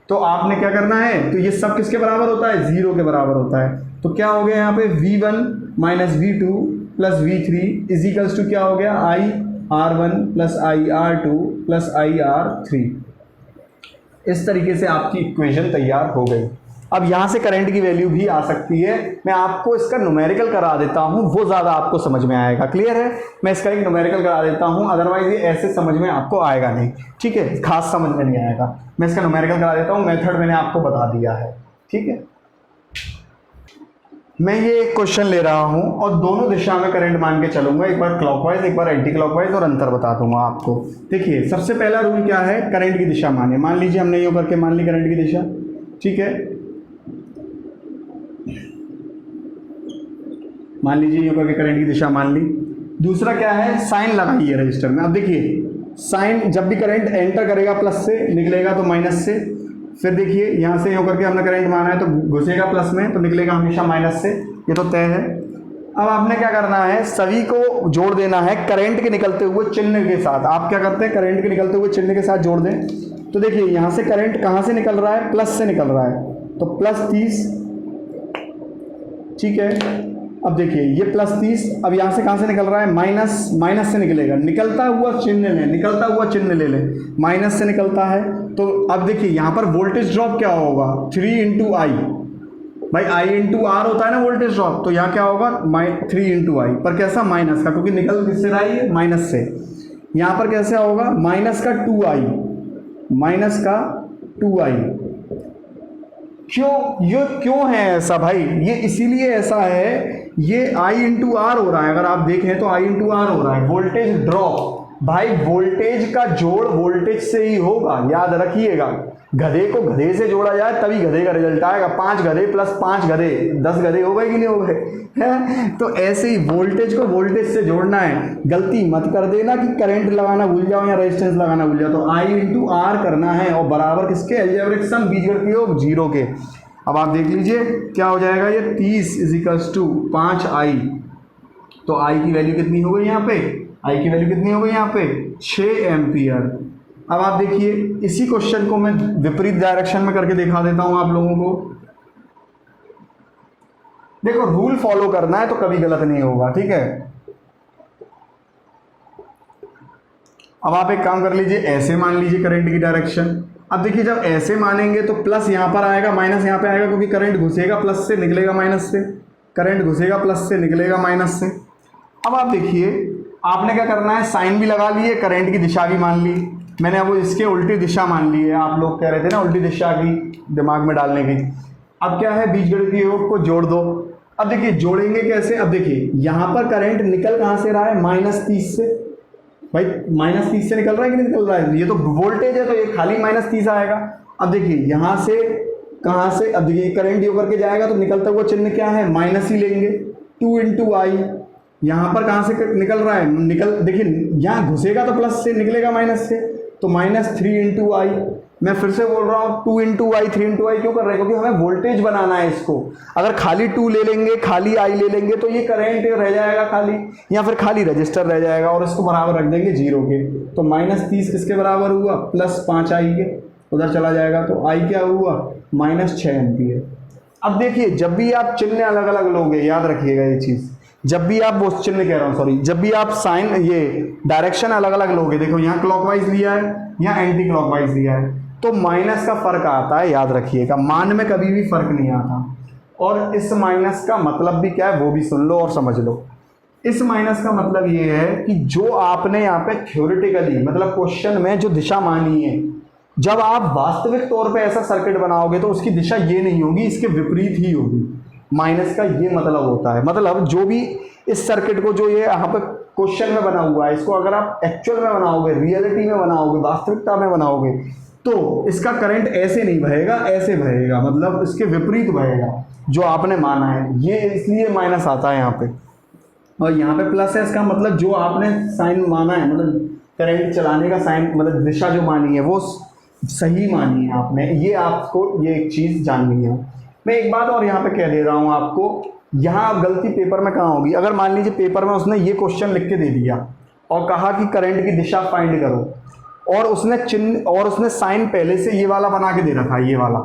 तो आपने क्या करना है, तो ये सब किसके बराबर होता है, जीरो के बराबर होता है। तो क्या हो गया यहाँ पे, V1 minus V2 plus V3 equals to क्या हो गया, IR1 plus IR2 plus IR3। इस तरीके से आपकी इक्वेशन तैयार हो गई। अब यहाँ से करंट की वैल्यू भी आ सकती है, मैं आपको इसका न्यूमेरिकल करा देता हूँ, वो ज़्यादा आपको समझ में आएगा। क्लियर है, मैं इसका एक न्यूमेरिकल करा देता हूँ, अदरवाइज ये ऐसे समझ में आपको आएगा नहीं, ठीक है, खास समझ में नहीं आएगा। मैं इसका न्यूमेरिकल करा देता हूँ, मेथड मैंने आपको बता दिया है, ठीक है। मैं ये एक क्वेश्चन ले रहा हूँ और दोनों दिशा में करंट मान के चलूंगा, एक बार क्लॉकवाइज एक बार एंटी क्लॉकवाइज, और अंतर बता दूंगा आपको। देखिए सबसे पहला रूल क्या है, करंट की दिशा माने। मान लीजिए हमने यूँ करके मान ली करंट की दिशा, ठीक है, मान लीजिए यूँ करके करंट की दिशा मान ली। दूसरा क्या है, साइन लगाइए रजिस्टर में। अब देखिए साइन, जब भी करंट एंटर करेगा प्लस से, निकलेगा तो माइनस से। फिर देखिए यहाँ से यूँ करके हमने करंट माना है तो घुसेगा प्लस में, तो निकलेगा हमेशा माइनस से, ये तो तय है। अब आपने क्या करना है, सभी को जोड़ देना है करंट के निकलते हुए चिन्ह के साथ। आप क्या करते हैं, करंट के निकलते हुए चिन्ह के साथ जोड़ दें। तो देखिए यहाँ से करंट कहाँ से निकल रहा है, प्लस से निकल रहा है, तो प्लस 30, ठीक है। अब देखिए ये प्लस 30, अब यहाँ से कहाँ से निकल रहा है, माइनस से निकलेगा, निकलता हुआ चिन्ह ले ले, माइनस से निकलता है। तो अब देखिए यहाँ पर वोल्टेज ड्रॉप क्या होगा, 3 इंटू I, भाई I इंटू R होता है ना वोल्टेज ड्रॉप, तो यहाँ क्या होगा 3 इंटू I, पर कैसा, माइनस का, क्योंकि निकल किससे रहा है, माइनस से। यहाँ पर कैसे होगा, माइनस का 2I, ये क्यों है ऐसा भाई? ये इसीलिए ऐसा है, ये I इंटू आर हो रहा है। अगर आप देखें तो I इंटू आर हो रहा है। वोल्टेज ड्रॉप भाई, वोल्टेज का जोड़ वोल्टेज से ही होगा, याद रखिएगा। गधे को गधे से जोड़ा जाए तभी गधे का रिजल्ट आएगा। 5 गधे प्लस 5 गधे 10 गधे हो गए कि नहीं हो गए हैं? तो ऐसे ही वोल्टेज को वोल्टेज से जोड़ना है। गलती मत कर देना कि करंट लगाना भूल जाओ या रेजिस्टेंस लगाना भूल जाओ। तो I इंटू आर करना है और बराबर किसके? अलजेब्रिक सम बीजगणितीय योग 0 के। अब आप देख लीजिए क्या हो जाएगा ये 30 इजिकल्स टू 5I। तो I की वैल्यू कितनी हो गई यहाँ पे? I की वैल्यू कितनी हो गई यहाँ पे? 6 एम्पियर। अब आप देखिए इसी क्वेश्चन को मैं विपरीत डायरेक्शन में करके दिखा देता हूं आप लोगों को। देखो रूल फॉलो करना है तो कभी गलत नहीं होगा, ठीक है। अब आप एक काम कर लीजिए, ऐसे मान लीजिए करंट की डायरेक्शन। अब देखिए जब ऐसे मानेंगे तो प्लस यहाँ पर आएगा, माइनस यहाँ पे आएगा, क्योंकि करंट घुसेगा प्लस से निकलेगा माइनस से, करंट घुसेगा प्लस से निकलेगा माइनस से। अब आप देखिए आपने क्या करना है, साइन भी लगा लिए, करंट की दिशा भी मान ली। मैंने अब इसके उल्टी दिशा मान ली है, आप लोग कह रहे थे ना उल्टी दिशा की दिमाग में डालने की। अब क्या है, बीजगणितीय योग को जोड़ दो। अब देखिए जोड़ेंगे कैसे? अब देखिए यहाँ पर करंट निकल कहाँ से रहा है? -30 से। भाई -30 से निकल रहा है कि नहीं निकल रहा है? ये तो वोल्टेज है तो ये खाली -30 आएगा। अब देखिए यहाँ से कहाँ से, अब देखिए करंट योग करके जाएगा तो निकलता हुआ चिन्ह क्या है? माइनस ही लेंगे। 2 इंटू आई, यहाँ पर कहाँ से निकल रहा है? देखिए यहाँ घुसेगा तो प्लस से निकलेगा माइनस से, तो -3 इंटू आई। मैं फिर से बोल रहा हूँ 2 इंटू आई 3 इंटू आई क्यों कर रहे हैं? क्योंकि हमें वोल्टेज बनाना है इसको। अगर खाली 2 ले लेंगे, खाली आई ले लेंगे तो ये करंट रह जाएगा खाली, या फिर खाली रजिस्टर रह जाएगा और इसको बराबर रख देंगे 0 के। तो -30 किसके बराबर हुआ? +5 आई के, उधर चला जाएगा। तो आई क्या हुआ? -6 एम्पियर। अब देखिए जब भी आप चिन्ह अलग अलग लोगे, याद रखिएगा ये चीज़, जब भी आप वो चिन्ह कह रहा हूँ सॉरी, जब भी आप साइन ये डायरेक्शन अलग अलग लोगे, देखो यहाँ क्लॉकवाइज लिया है, यहाँ एंटी क्लॉकवाइज लिया है, तो माइनस का फर्क आता है, याद रखिएगा। मान में कभी भी फर्क नहीं आता। और इस माइनस का मतलब भी क्या है वो भी सुन लो और समझ लो। इस माइनस का मतलब ये है कि जो आपने यहाँ पे थ्योरेटिकली मतलब क्वेश्चन में जो दिशा मानी है, जब आप वास्तविक तौर पे ऐसा सर्किट बनाओगे तो उसकी दिशा ये नहीं होगी, इसके विपरीत ही होगी। माइनस का ये मतलब होता है, मतलब जो भी इस सर्किट को जो ये यहाँ पे क्वेश्चन में बना हुआ है, इसको अगर आप एक्चुअल में बनाओगे, रियलिटी में बनाओगे, वास्तविकता में बनाओगे, तो इसका करंट ऐसे नहीं बहेगा, ऐसे बहेगा, मतलब इसके विपरीत बहेगा जो आपने माना है। ये इसलिए माइनस आता है यहाँ पे, और यहाँ पे प्लस है। इसका मतलब जो आपने साइन माना है, मतलब करंट चलाने का साइन मतलब दिशा जो मानी है वो सही मानी है आपने। ये आपको ये एक चीज़ जाननी है। मैं एक बात और यहाँ पे कह दे रहा हूँ आपको, यहाँ आप गलती पेपर में कहाँ होगी? अगर मान लीजिए पेपर में उसने ये क्वेश्चन लिख के दे दिया और कहा कि करंट की दिशा फाइंड करो, और उसने चिन्ह और उसने साइन पहले से ये वाला बना के दे रखा है, ये वाला,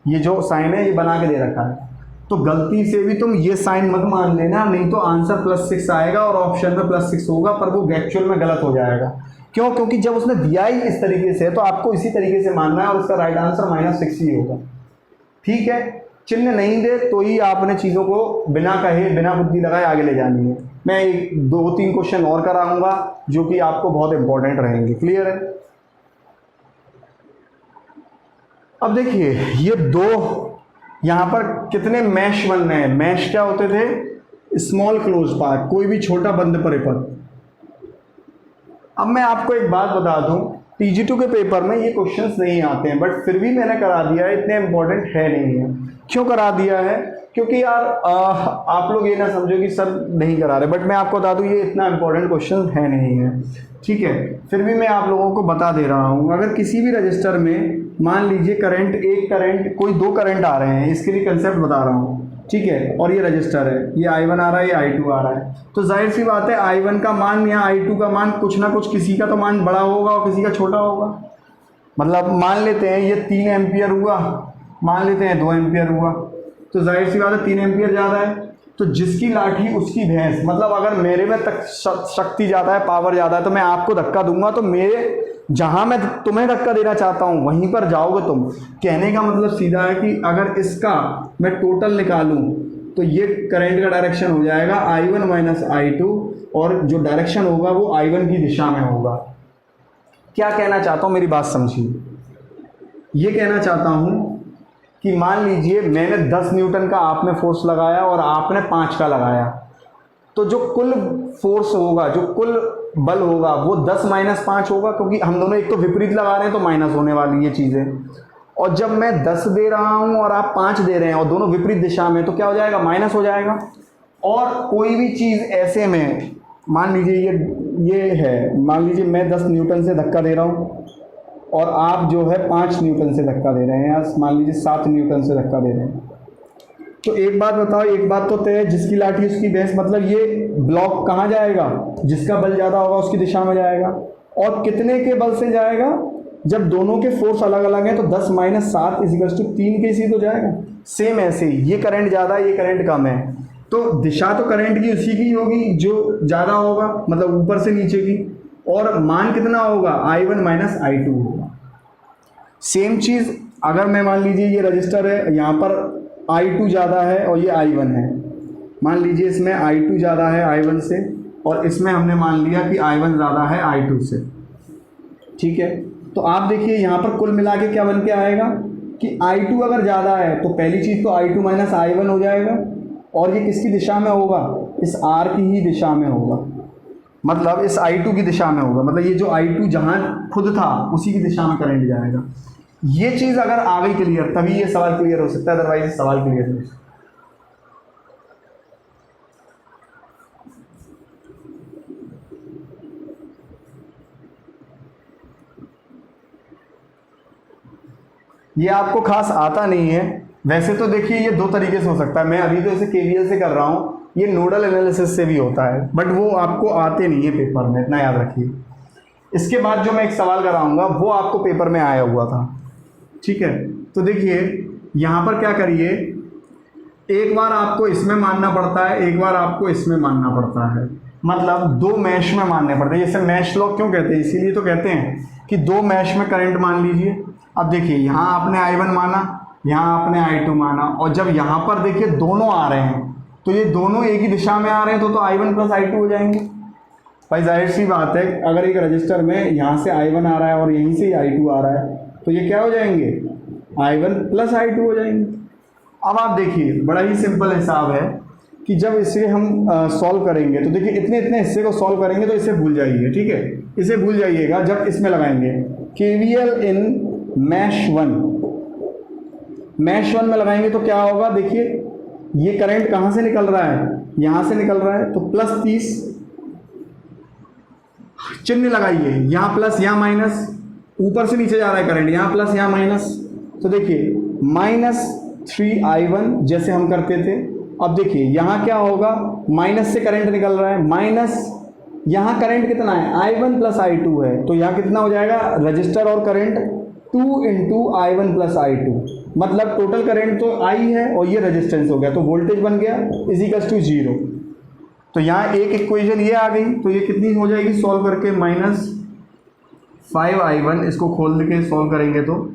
ये जो साइन है ये बना के दे रखा है, तो गलती से भी तुम ये साइन मत मान लेना, नहीं तो आंसर +6 आएगा और ऑप्शन में +6 होगा, पर वो एक्चुअल में गलत हो जाएगा। क्यों? क्योंकि जब उसने दिया ही इस तरीके से तो आपको इसी तरीके से मानना है और उसका राइट आंसर -6 ही होगा। ठीक है, चिन्ह नहीं दे तो ही आपने चीज़ों को बिना कहे बिना बुद्धि लगाए आगे ले जानी है। मैं 2-3 क्वेश्चन और कराऊंगा जो कि आपको बहुत इंपॉर्टेंट रहेंगे। क्लियर है? अब देखिए ये दो यहाँ पर कितने मैश बनने हैं। मैश क्या होते थे? स्मॉल क्लोज पाथ, कोई भी छोटा बंद परिपथ। अब मैं आपको एक बात बता दूं, TG2 के पेपर में ये क्वेश्चंस नहीं आते हैं, बट फिर भी मैंने करा दिया है, इतने इंपॉर्टेंट है नहीं है। क्यों करा दिया है? क्योंकि यार आप लोग ये ना समझो कि सर नहीं करा रहे, बट मैं आपको बता दूं ये इतना इंपॉर्टेंट क्वेश्चन है नहीं है। ठीक है, फिर भी मैं आप लोगों को बता दे रहा हूँ। अगर किसी भी रजिस्टर में मान लीजिए कोई 2 करंट आ रहे हैं, इसके लिए कंसेप्ट बता रहा हूँ, ठीक है, और ये रजिस्टर है, ये I1 आ रहा है, ये I2 आ रहा है, तो जाहिर सी बात है I1 का मान या I2 का मान कुछ ना कुछ, किसी का तो मान बड़ा होगा और किसी का छोटा होगा। मतलब मान लेते हैं ये 3 एम्पियर हुआ, मान लेते हैं 2 एम्पियर हुआ, तो जाहिर सी बात है 3 एम्पियर ज़्यादा है, तो जिसकी लाठी उसकी भैंस। मतलब अगर मेरे में तक शक्ति ज़्यादा है, पावर ज़्यादा है, तो मैं आपको धक्का दूंगा तो मेरे जहाँ मैं तुम्हें धक्का देना चाहता हूँ वहीं पर जाओगे तुम। कहने का मतलब सीधा है कि अगर इसका मैं टोटल निकालूं तो ये करंट का डायरेक्शन हो जाएगा I1 - I2, और जो डायरेक्शन होगा वो I1 की दिशा में होगा। क्या कहना चाहता हूँ, मेरी बात समझिए। ये कहना चाहता हूँ कि मान लीजिए मैंने 10 न्यूटन का आप में फोर्स लगाया और आपने 5 का लगाया, तो जो कुल फोर्स होगा, जो कुल बल होगा वो 10 - 5 होगा, क्योंकि हम दोनों एक तो विपरीत लगा रहे हैं तो माइनस होने वाली ये चीज़ें। और जब मैं 10 दे रहा हूँ और आप 5 दे रहे हैं और दोनों विपरीत दिशा में, तो क्या हो जाएगा, माइनस हो जाएगा। और कोई भी चीज़ ऐसे में, मान लीजिए ये है, मान लीजिए मैं 10 न्यूटन से धक्का दे रहा हूँ और आप जो है 5 न्यूटन से धक्का दे रहे हैं, या मान लीजिए 7 न्यूटन से धक्का दे रहे हैं। तो एक बात बताओ, एक बात तो तय है, जिसकी लाठी उसकी भैंस, मतलब ये ब्लॉक कहाँ जाएगा, जिसका बल ज़्यादा होगा उसकी दिशा में जाएगा। और कितने के बल से जाएगा, जब दोनों के फोर्स अलग अलग हैं तो 10 - 7 = 3 के सीधे हो जाएगा। सेम ऐसे ही ये करंट ज़्यादा है, ये करंट कम है, तो दिशा तो करंट की उसी की होगी जो ज़्यादा होगा, मतलब ऊपर से नीचे की। और मान कितना होगा, I1 - I2 होगा। सेम चीज़ अगर मैं मान लीजिए ये रजिस्टर है, यहाँ पर I2 ज़्यादा है और ये I1 है, मान लीजिए इसमें I2 ज़्यादा है I1 से, और इसमें हमने मान लिया कि I1 ज़्यादा है I2 से, ठीक है। तो आप देखिए यहाँ पर कुल मिला के क्या बन के आएगा कि I2 अगर ज़्यादा है तो पहली चीज़ तो I2 - I1 हो जाएगा, और ये किसकी दिशा में होगा, इस R की ही दिशा में होगा, मतलब इस I2 की दिशा में होगा, मतलब ये जो I2 जहाँ खुद था उसी की दिशा में करंट जाएगा। ये चीज़ अगर आ गई क्लियर, तभी ये सवाल क्लियर हो सकता है, अदरवाइज सवाल क्लियर नहीं। ये आपको खास आता नहीं है। वैसे तो देखिए ये 2 तरीके से हो सकता है, मैं अभी तो इसे KVL से कर रहा हूँ, ये नोडल एनालिसिस से भी होता है, बट वो आपको आते नहीं है पेपर में, इतना याद रखिए। इसके बाद जो मैं एक सवाल कराऊंगा वो आपको पेपर में आया हुआ था, ठीक है। तो देखिए यहाँ पर क्या करिए, एक बार आपको इसमें मानना पड़ता है, एक बार आपको इसमें मानना पड़ता है, मतलब 2 मैश में मानने पड़ते हैं। जैसे मैश लॉ क्यों कहते हैं, इसीलिए तो कहते हैं कि 2 मैश में करंट मान लीजिए। अब देखिए यहाँ आपने I1 माना, यहाँ आपने I2 माना, और जब यहाँ पर देखिए दोनों आ रहे हैं तो ये दोनों एक ही दिशा में आ रहे हैं, तो I1 + I2 हो जाएंगे। भाई जाहिर सी बात है, अगर एक रजिस्टर में यहाँ से I1 आ रहा है और यहीं से ही I2 आ रहा है, तो ये क्या हो जाएंगे, I1 + I2 हो जाएंगे। अब आप देखिए बड़ा ही सिंपल हिसाब है कि जब इसे हम सॉल्व करेंगे, तो देखिए इतने इतने हिस्से को सॉल्व करेंगे, तो इसे भूल जाइए, ठीक है, इसे भूल जाइएगा। जब इसमें लगाएंगे KVL इन मैश 1 में लगाएंगे तो क्या होगा, देखिए ये करंट कहाँ से निकल रहा है, यहाँ से निकल रहा है, तो +30 चिन्ह लगाइए, यहाँ प्लस यहाँ माइनस, ऊपर से नीचे जा रहा है करंट, यहाँ प्लस यहाँ माइनस, तो देखिए -3I1 जैसे हम करते थे। अब देखिए यहाँ क्या होगा, माइनस से करंट निकल रहा है, माइनस यहाँ करंट कितना है, I1 + I2 है, तो यहाँ कितना हो जाएगा, रजिस्टर और करंट 2 × I1 + I2, मतलब टोटल करंट तो I है और ये रेजिस्टेंस हो गया, तो वोल्टेज बन गया = 0। तो यहाँ एक इक्वेशन ये आ गई, तो ये कितनी हो जाएगी सॉल्व करके, -5I1, इसको खोल के सॉल्व करेंगे तो,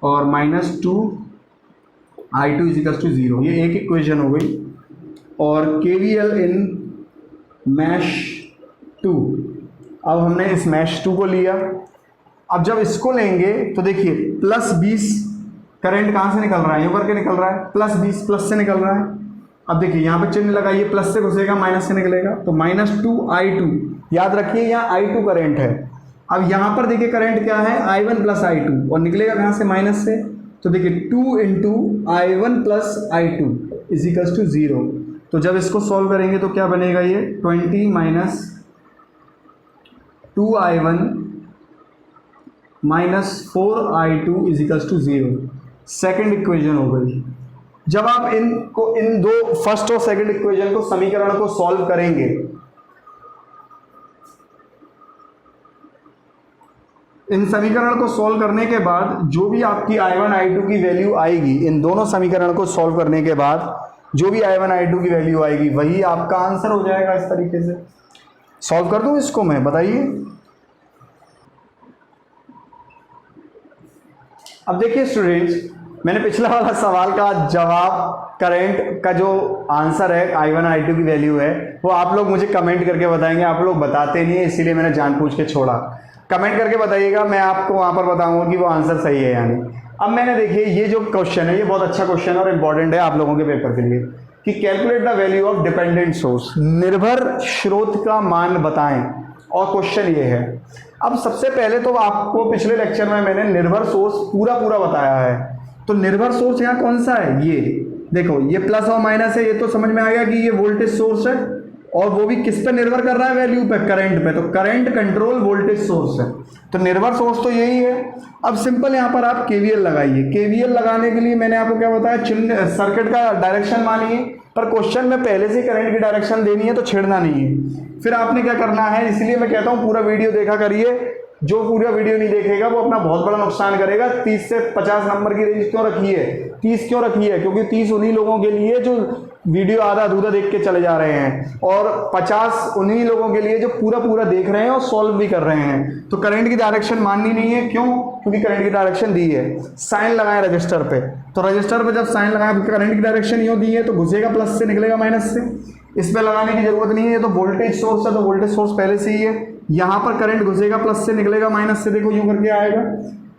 और -2I2 = 0, ये एक इक्वेशन हो गई। और KVL इन मैश 2, अब हमने इस मैश 2 को लिया। अब जब इसको लेंगे तो देखिए +20 करंट कहाँ से निकल रहा है, यूँ करके निकल रहा है, +20 प्लस से निकल रहा है। अब देखिए यहाँ पे चिन्ह लगाइए, प्लस से घुसेगा माइनस से निकलेगा, तो -2I2, याद रखिए यहाँ I2 करंट है। अब यहाँ पर देखिए करंट क्या है, I1 + I2, और निकलेगा कहाँ से, माइनस से, तो देखिए 2 × I1 + I2 = 0। तो जब इसको सॉल्व करेंगे तो क्या बनेगा, ये 20 - 2I1 - 4I2 = 0, सेकेंड इक्वेशन हो गई। जब आप इन 2 फर्स्ट और सेकंड इक्वेशन को, समीकरण को सॉल्व करेंगे, इन समीकरण को सॉल्व करने के बाद जो भी आपकी I1 I2 की वैल्यू आएगी, इन दोनों समीकरण को सॉल्व करने के बाद जो भी I1 I2 की वैल्यू आएगी वही आपका आंसर हो जाएगा। इस तरीके से सॉल्व कर दूं इसको मैं, बताइए। अब देखिए स्टूडेंट्स, मैंने पिछला वाला सवाल का जवाब, करंट का जो आंसर है, I1 I2 की वैल्यू है, वो आप लोग मुझे कमेंट करके बताएंगे। आप लोग बताते नहीं है, इसीलिए मैंने जानबूझ के छोड़ा। कमेंट करके बताइएगा, मैं आपको वहाँ पर बताऊंगा कि वो आंसर सही है या नहीं। अब मैंने देखिए ये जो क्वेश्चन है ये बहुत अच्छा क्वेश्चन है और इम्पॉर्टेंट है आप लोगों के पेपर के लिए कि calculate the value of dependent source, निर्भर स्रोत का मान बताएं। और क्वेश्चन ये है, अब सबसे पहले तो आपको पिछले लेक्चर में मैंने निर्भर सोर्स पूरा बताया है। तो निर्भर सोर्स यहाँ कौन सा है, ये देखो, ये प्लस और माइनस है, ये तो समझ में आ गया कि ये वोल्टेज सोर्स है और वो भी किस पे निर्भर कर रहा है, वैल्यू पे, करंट पे। तो करंट कंट्रोल वोल्टेज सोर्स है, तो निर्भर सोर्स तो यही है। अब सिंपल यहाँ पर आप केवीएल लगाइए। केवीएल लगाने के लिए मैंने आपको क्या बताया, चिन्ह सर्किट का डायरेक्शन मानिए, पर क्वेश्चन में पहले से करंट की डायरेक्शन देनी है तो छेड़ना नहीं है। फिर आपने क्या करना है, इसलिए मैं कहता हूँ पूरा वीडियो देखा करिए, जो पूरा वीडियो नहीं देखेगा वो अपना बहुत बड़ा नुकसान करेगा। 30 से 50 नंबर की रेंज क्यों रखी है, 30 क्यों रखी है, क्योंकि 30 उन्हीं लोगों के लिए जो वीडियो आधा अधूरा देख के चले जा रहे हैं और 50 उन्हीं लोगों के लिए जो पूरा देख रहे हैं और सॉल्व भी कर रहे हैं। तो करंट की डायरेक्शन माननी नहीं है, क्यों, क्योंकि करंट की डायरेक्शन दी है। साइन लगाए रजिस्टर पे, तो रजिस्टर पे जब साइन लगाए करंट की डायरेक्शन यूँ दी है तो घुसेगा प्लस से निकलेगा माइनस से, इस पे लगाने की जरूरत नहीं है। ये तो वोल्टेज सोर्स है तो वोल्टेज सोर्स पहले से ही है। यहाँ पर करंट घुसेगा प्लस से निकलेगा माइनस से, देखो यूं करके आएगा।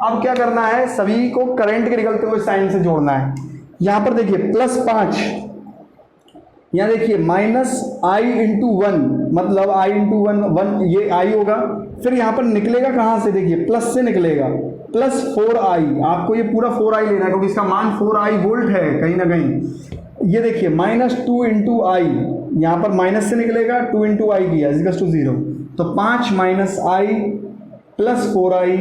अब क्या करना है, सभी को करंट के निकलते हुए साइन से जोड़ना है। यहाँ पर देखिए +5, यहाँ देखिए -i इंटू 1, मतलब i इंटू 1 ये i होगा। फिर यहाँ पर निकलेगा कहाँ से, देखिए प्लस से निकलेगा, +4i। आपको ये पूरा 4i लेना है क्योंकि इसका मान 4i वोल्ट है कहीं ना कहीं। ये देखिए -2 इंटू i, यहाँ पर माइनस से निकलेगा, 2 इंटू आई किया =0, तो 5 -i + 4i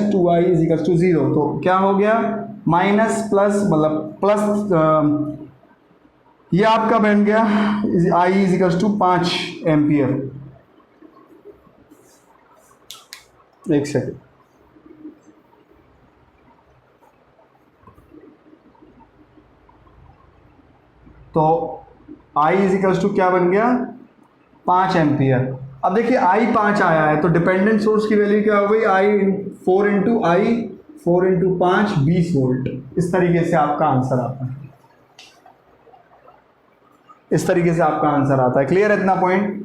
- 2i =0। तो क्या हो गया, माइनस प्लस मतलब प्लस, ये आपका बन गया i = 5 एम्पियर। एक सेकेंड, तो I = क्या बन गया, 5 एम्पियर। अब देखिए I 5 आया है तो डिपेंडेंट सोर्स की वैल्यू क्या हो गई, I 4 × 5 20 वोल्ट। इस तरीके से आपका आंसर आता है, इस तरीके से आपका आंसर आता है। क्लियर है इतना पॉइंट।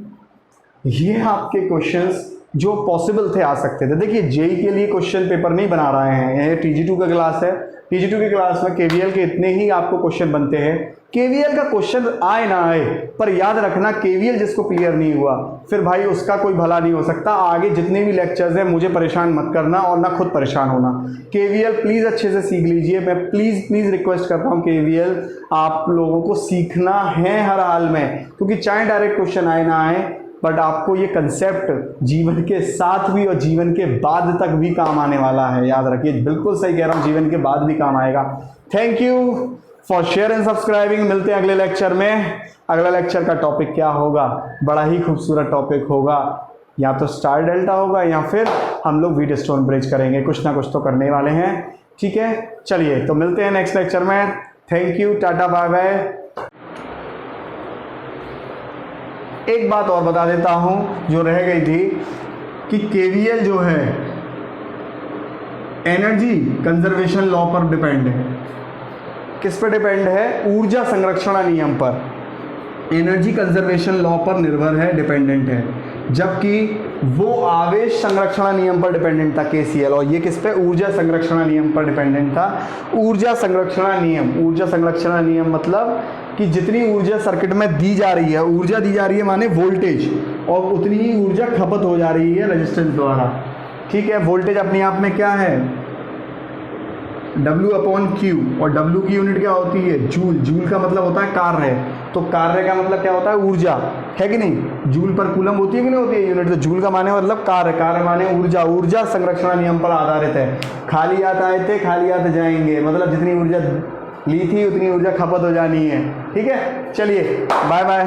ये आपके क्वेश्चंस जो पॉसिबल थे, आ सकते थे। देखिए जेई के लिए क्वेश्चन पेपर नहीं बना रहे हैं, ये TG2 का क्लास है। TG2 की क्लास में केवीएल के इतने ही आपको क्वेश्चन बनते हैं। केवीएल का क्वेश्चन आए ना आए, पर याद रखना केवीएल जिसको क्लियर नहीं हुआ फिर भाई उसका कोई भला नहीं हो सकता। आगे जितने भी लेक्चर्स हैं मुझे परेशान मत करना और ना खुद परेशान होना। केवीएल प्लीज़ अच्छे से सीख लीजिए, मैं प्लीज़ रिक्वेस्ट करता हूँ, केवीएल आप लोगों को सीखना है हर हाल में, क्योंकि चाहे डायरेक्ट क्वेश्चन आए ना आए, बट आपको ये कंसेप्ट जीवन के साथ भी और जीवन के बाद तक भी काम आने वाला है। याद रखिए, बिल्कुल सही कह रहा हूँ, जीवन के बाद भी काम आएगा। Thank you for share and subscribing. मिलते हैं अगले लेक्चर में। अगला लेक्चर का टॉपिक क्या होगा, बड़ा ही खूबसूरत टॉपिक होगा, या तो स्टार डेल्टा होगा या फिर हम लोग व्हीटस्टोन ब्रिज करेंगे। कुछ ना कुछ तो करने वाले हैं, ठीक है। चलिए तो मिलते हैं नेक्स्ट लेक्चर में। Thank you, tata bye bye. एक बात और बता देता हूं जो रह गई थी कि केवीएल जो है एनर्जी कंजर्वेशन लॉ पर डिपेंड है। किस पर डिपेंड है, ऊर्जा संरक्षण नियम पर, एनर्जी कंजर्वेशन लॉ पर निर्भर है, डिपेंडेंट है। जबकि वो आवेश संरक्षण नियम पर डिपेंडेंट था केसीएल, और ये किस पे, ऊर्जा संरक्षण नियम पर डिपेंडेंट था। ऊर्जा संरक्षण नियम, ऊर्जा संरक्षण नियम मतलब कि जितनी ऊर्जा सर्किट में दी जा रही है, ऊर्जा दी जा रही है माने वोल्टेज, और उतनी ही ऊर्जा खपत हो जा रही है रेजिस्टेंस द्वारा, ठीक है। वोल्टेज अपने आप में क्या है, W/Q, और W की यूनिट क्या होती है, जूल। जूल का मतलब होता है कार्य, तो कार्य का मतलब क्या होता है, ऊर्जा, है कि नहीं। जूल पर कूलम होती है कि नहीं होती है यूनिट, तो जूल का माने मतलब कार्य, कार्य माने ऊर्जा। ऊर्जा संरक्षण नियम पर आधारित है। खाली हाथ आए थे खाली हाथ जाएंगे, मतलब जितनी ऊर्जा ली थी उतनी ऊर्जा खपत हो जानी है, ठीक है। चलिए बाय बाय।